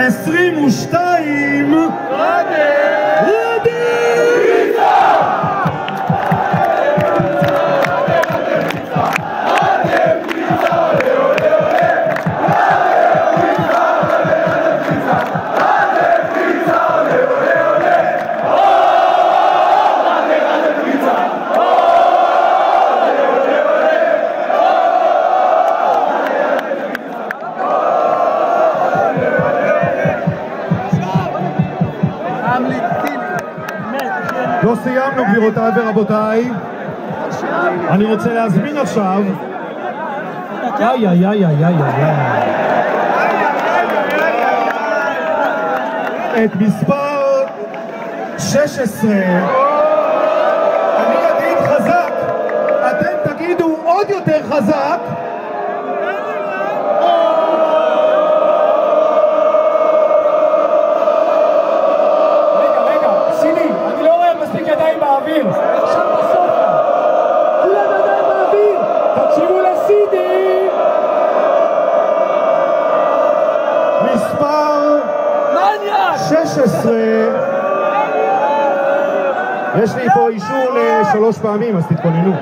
22 לא סיימנו גבירותיי ורבותיי, אני רוצה להזמין עכשיו את מספר 16. אני אגיד חזק, אתם תגידו עוד יותר חזק. באוויר, שם בסופה כולם ידיים באוויר, תקשיבו לסידי. מספר 16. יש לי פה אישור ל3 פעמים, אז תתכוננו.